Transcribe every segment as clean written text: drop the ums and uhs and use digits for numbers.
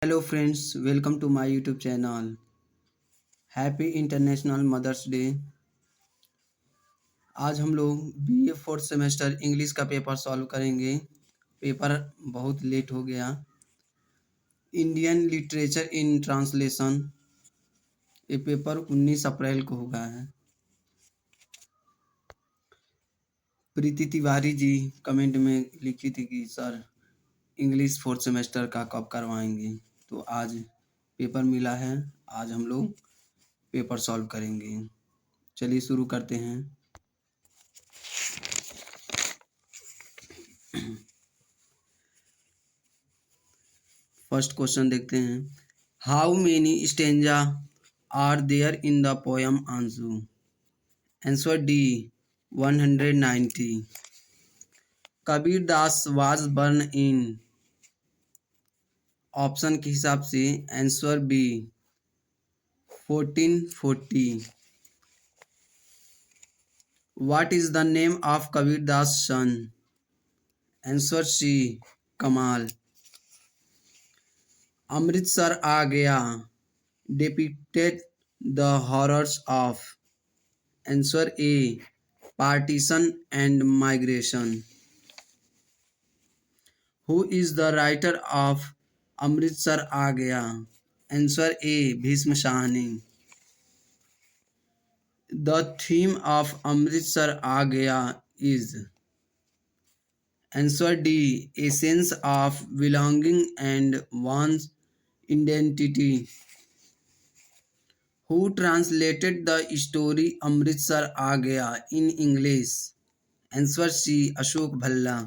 Hello friends, welcome to my YouTube channel. Happy international mother's day. आज हम लोग BA fourth semester English का paper solve करेंगे। Paper बहुत लेट हो गया। इंडियन लिटरेचर इन ट्रांसलेशन, ये पेपर 19 अप्रैल को होगा है। प्रीति तिवारी जी कमेंट में लिखी थी कि सर इंग्लिश फोर्थ सेमेस्टर का कब करवाएंगे, तो आज पेपर मिला है। आज हम लोग पेपर सॉल्व करेंगे। चलिए शुरू करते हैं। फर्स्ट क्वेश्चन देखते हैं। How many stanza are there in the poem Aansu? Answer D 190। Kabir Das was born in, option के हिसाब से answer B 1440। What is the name of Kabir Das son? Answer C Kamal. Amritsar आ गया depicted the horrors of? Answer A, partition and migration. Who is the writer of Amritsar आ गया? Answer A, Bhishma Shahani. The theme of Amritsar आ गया is? Answer D, a sense of belonging and one's identity. Who translated the story Amritsar आ गया in English? Answer C, Ashok Bhalla.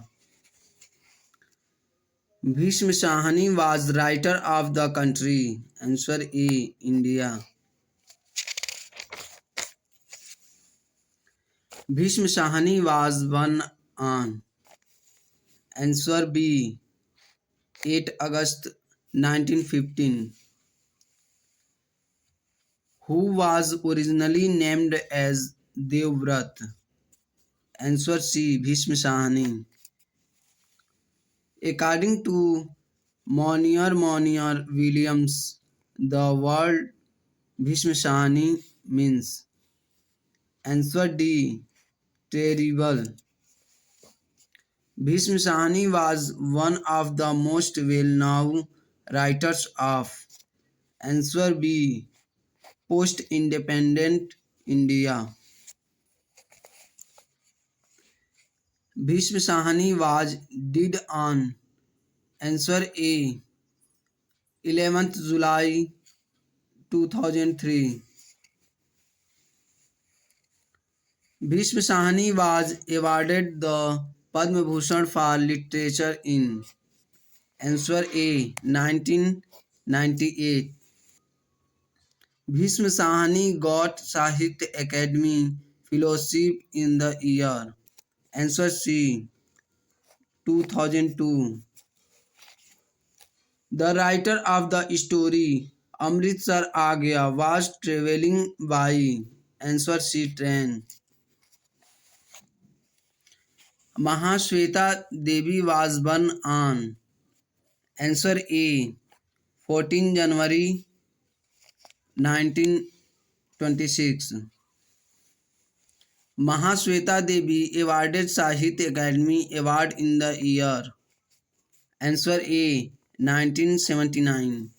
Bhishma Shahani was writer of the country? Answer A, India. Bhishma Shahani was born on? Answer B, 8 August 1915. Who was originally named as Devvrat? Answer C, Bhishma Shahani. According to Monier Williams, the word Bhishma Shahani means? Answer D, terrible. Bhishma Shahani was one of the most well-known writers of? Answer B, post-independent India. Bhishma Shahani was dead on? Answer A, 11th July 2003. Bhishma Shahani was awarded the Padma Bhushan for literature in? Answer A, 1998. Bhishma Shahani got Sahitya Academy Fellowship in the year? Answer C, 2002. The writer of the story Amritsar आ गया was traveling by? Answer C, train. Mahashweta Devi was born on? Answer A, 14 January 1926. Mahashweta Devi awarded Sahitya Academy Award in the year? Answer A, 1979.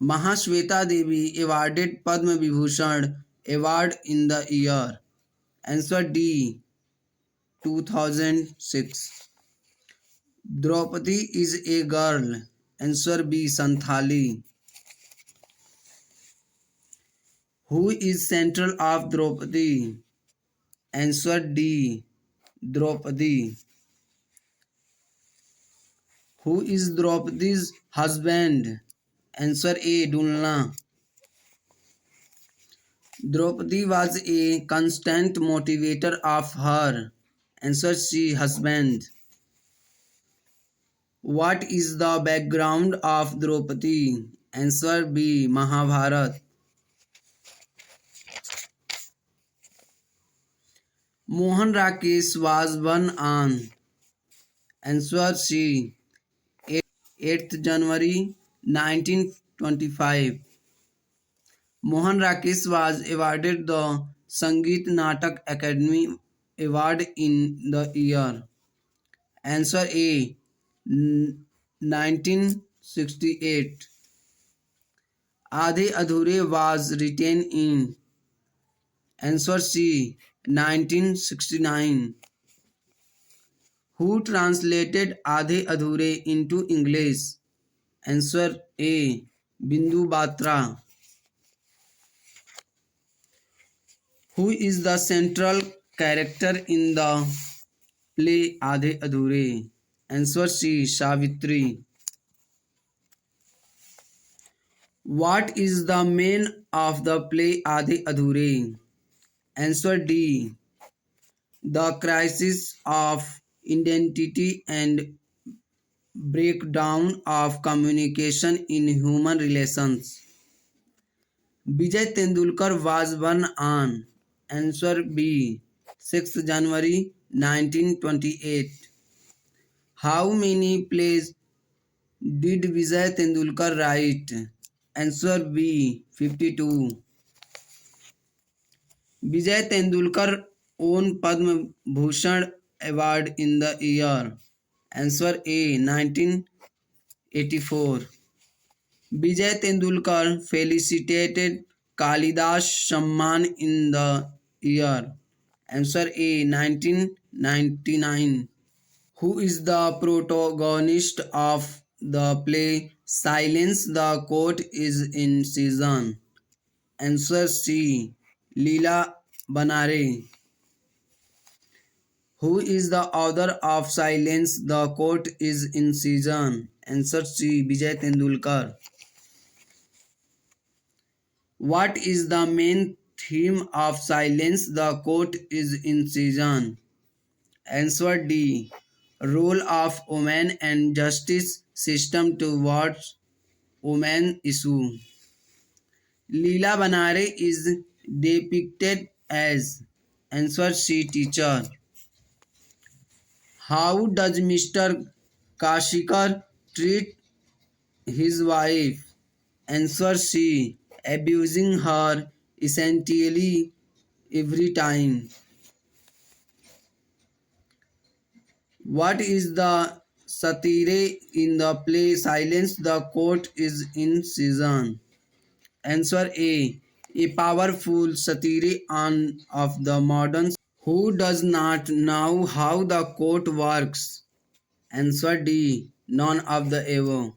Mahashweta Devi awarded Padma Vibhushan Award in the year? Answer D, 2006. Draupadi is a girl? Answer B, Santhali. Who is central of Draupadi? Answer D, Draupadi. Who is Draupadi's husband? Answer A, Dulna. Draupadi was a constant motivator of her? Answer C, husband. What is the background of Draupadi? Answer B, Mahabharat. Mohan Rakesh was born on? Answer C, 8th January 1925. Mohan Rakesh was awarded the Sangeet Natak Academy Award in the year. Answer A, 1968. Aadhe Adhure was written in. Answer C, 1969. Who translated Aadhe Adhure into English? Answer A, Bindu Batra. Who is the central character in the play Aadhe Adhure? Answer C, Savitri. What is the main of the play Aadhe Adhure? Answer D, the crisis of identity and breakdown of communication in human relations. Vijay Tendulkar was born on. Answer B, 6th January 1928. How many plays did Vijay Tendulkar write? Answer B, 52. Vijay Tendulkar won Padma Bhushan Award in the year. Answer A, 1984. Vijay Tendulkar felicitated Kalidas Samman in the year. Answer A, 1999. Who is the protagonist of the play Silence the Court is in Season? Answer C, Leela Banare. Who is the author of Silence the Court is in Season? Answer C, Vijay Tendulkar. What is the main theme of Silence the Court is in Season? Answer D, role of women and justice system towards women issue. Leela Banare is depicted as. Answer C, teacher. How does Mr. Kashikar treat his wife? Answer C, abusing her essentially every time. What is the satire in the play Silence the Court is in Season? Answer A powerful satire on of the modern. Who does not know how the court works? Answer D, none of the above.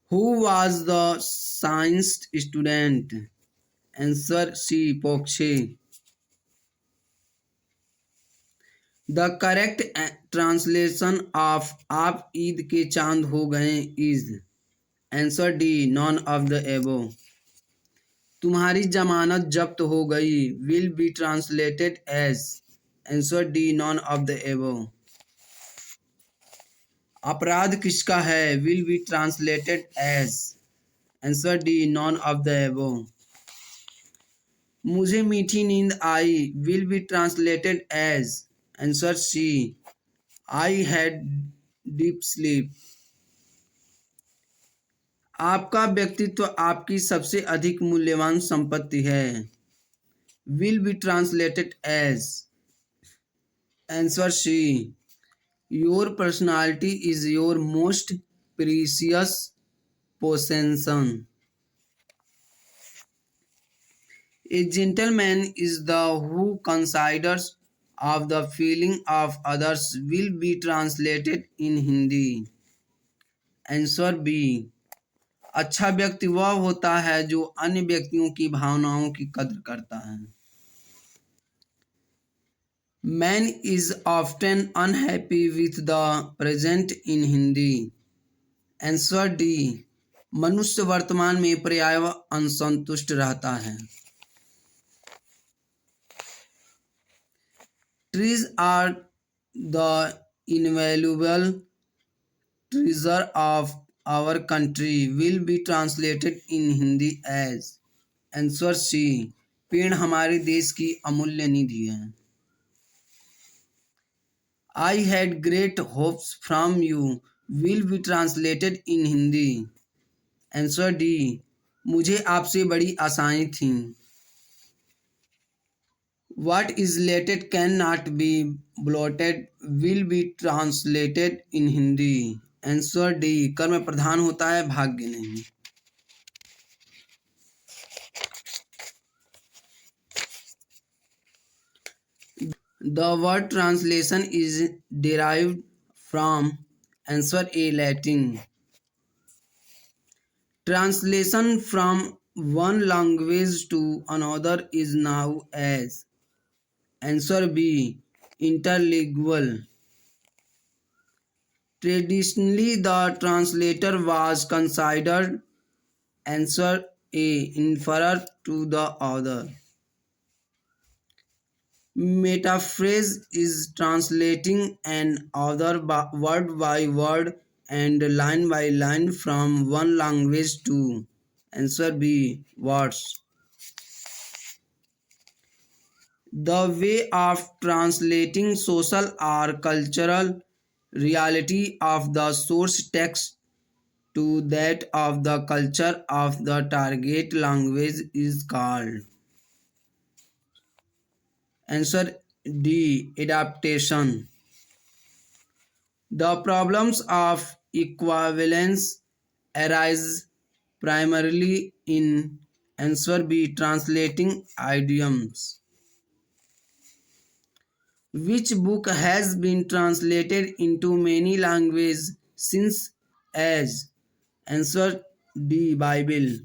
Who was the science student? Answer C, Pokshe. The correct translation of आप ईद के चांद हो गए is. Answer D, none of the above. तुम्हारी जमानत जब्त हो गई will be translated as. Answer D, none of the above. अपराध किसका है will be translated as. Answer D, none of the above. मुझे मीठी नींद आई will be translated as. Answer C, I had deep sleep. आपका व्यक्तित्व आपकी सबसे अधिक मूल्यवान संपत्ति है will be translated as. Answer C, your personality is your most precious possession. A gentleman is the who considers of the feeling of others will be translated in Hindi. Answer B, अच्छा व्यक्ति वह होता है जो अन्य व्यक्तियों की भावनाओं की कद्र करता है. Man is often unhappy with the present in Hindi. Answer D, मनुष्य वर्तमान में प्रायः असंतुष्ट रहता है. Trees are the invaluable treasure of our country will be translated in Hindi as. Answer C, पेड़ हमारे देश की अमूल्य निधि है. I had great hopes from you will be translated in Hindi. Answer D. मुझे आपसे बड़ी आशाएं थीं. What is lated cannot be blotted will be translated in Hindi. Answer D. कर्म प्रधान होता है, भाग्य नहीं. The word translation is derived from answer A. Latin. Translation from one language to another is now as answer B. Interlingual. Traditionally, the translator was considered answer A. inferior to the author. Metaphrase is translating an author word by word and line by line from one language to answer B. words. The way of translating social or cultural reality of the source text to that of the culture of the target language is called answer D. adaptation. The problems of equivalence arise primarily in answer B. translating idioms. Which book has been translated into many languages since as answer D. Bible.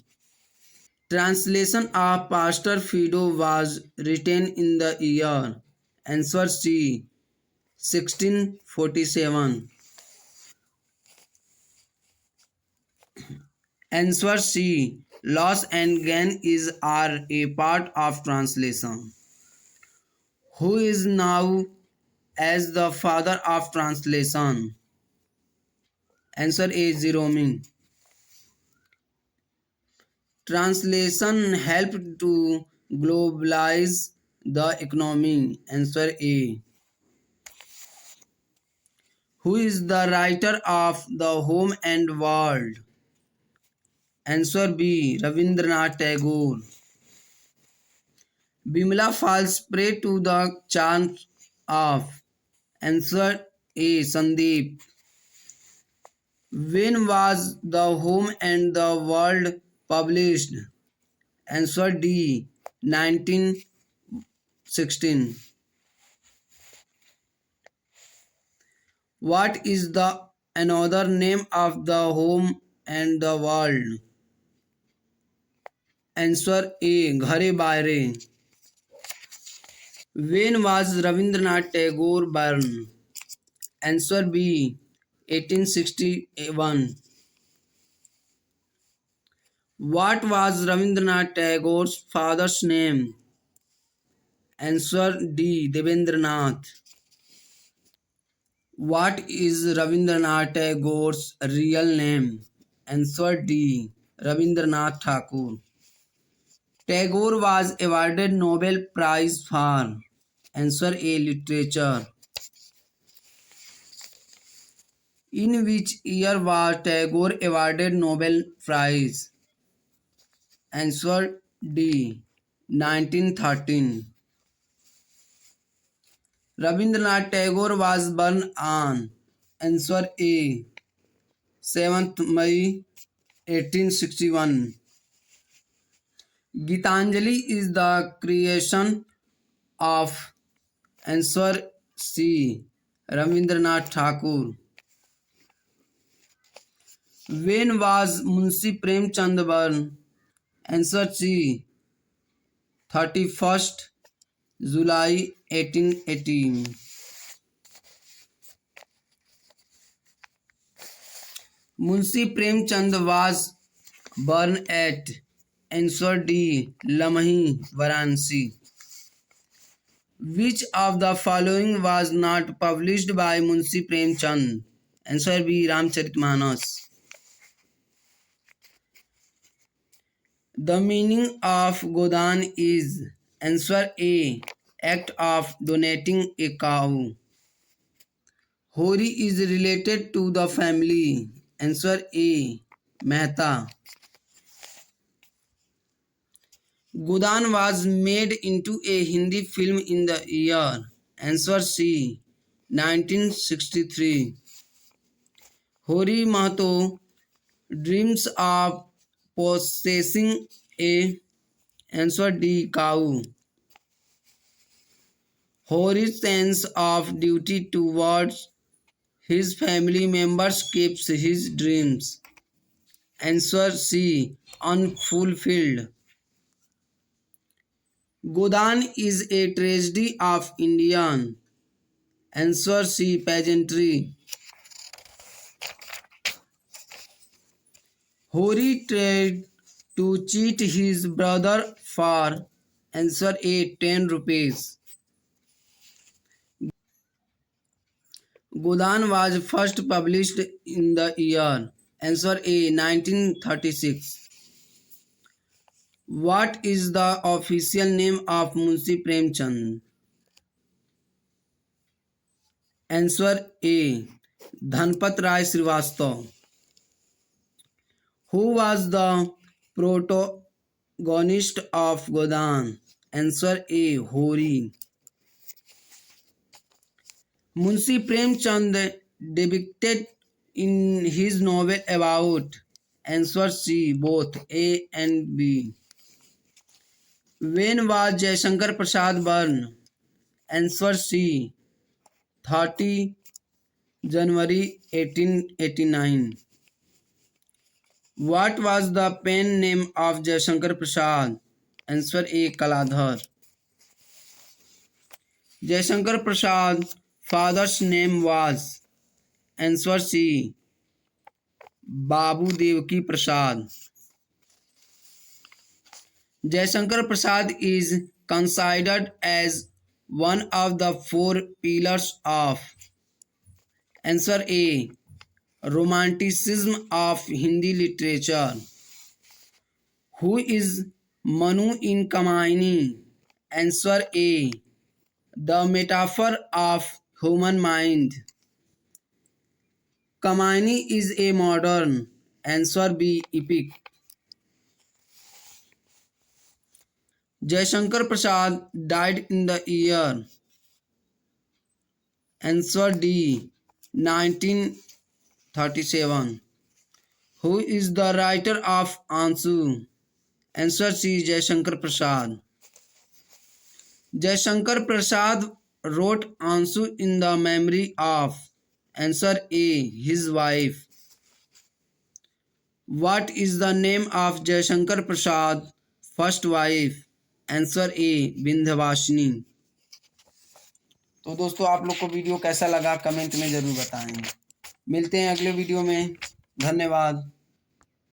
Translation of Pastor Fido was written in the year answer C. 1647. Answer C. Loss and gain is are a part of translation. Who is now as the father of translation? Answer A. Jerome. Translation helped to globalize the economy. Answer A. Who is the writer of The Home and World? Answer B. Rabindranath Tagore. Bimla falls prey to the charms of answer A. Sandeep. When was The Home and the World published? Answer D. 1916. What is the another name of The Home and the World? Answer A. Ghare Baire. When was Rabindranath Tagore born? Answer B. 1861. What was Rabindranath Tagore's father's name? Answer D. Devendranath. What is Rabindranath Tagore's real name? Answer D. Rabindranath Thakur. Tagore was awarded Nobel Prize for answer A. Literature. In which year was Tagore awarded Nobel Prize? Answer D. 1913. Rabindranath Tagore was born on answer A. 7th May 1861. Gitanjali is the creation of answer C. Rabindranath Thakur. When was Munshi Premchand born? Answer C. 31st July 1818. Munshi Premchand was born at answer D. Lamhi, Varanasi. Which of the following was not published by Munshi Premchand? Answer B. Ramcharitmanas. The meaning of Godan is answer A. act of donating a cow. होरी is related to the family. Answer A. Mehta. Godan was made into a Hindi film in the year. Answer C. 1963. Hori Mahato dreams of possessing a. Answer D. Cow. Hori's sense of duty towards his family members keeps his dreams. Answer C. Unfulfilled. Godan is a tragedy of Indian. Answer C. Pageantry. Hori tried to cheat his brother for. Answer A. 10 rupees. Godan was first published in the year. Answer A. 1936. What is the official name of Munshi Premchand? Answer A. Dhanpat Rai Srivastava. Who was the protagonist of Godan? Answer A. Hori. Munshi Premchand depicted in his novel about. Answer C. Both A and B. When was Jaishankar Prasad born? Answer C. 30 January 1889. What was the pen name of Jaishankar Prasad? Answer A. Kaladhar. Jaishankar Prasad's father's name was. Answer C. Babu Devki Prasad. Jaishankar Prasad is considered as one of the four pillars of. Answer A. Romanticism of Hindi literature. Who is Manu in Kamaini? Answer A. The metaphor of human mind. Kamaini is a modern. Answer B. Epic. Jaishankar Prasad died in the year. Answer D. 1937. Who is the writer of Ansu? Answer C. Jaishankar Prasad. Jaishankar Prasad wrote Ansu in the memory of. Answer A. His wife. What is the name of Jaishankar Prasad's first wife? Answer A Vindhyavasini. तो दोस्तों आप लोग को video कैसा लगा comment में ज़रूर बताएं। मिलते हैं अगले वीडियो में। धन्यवाद।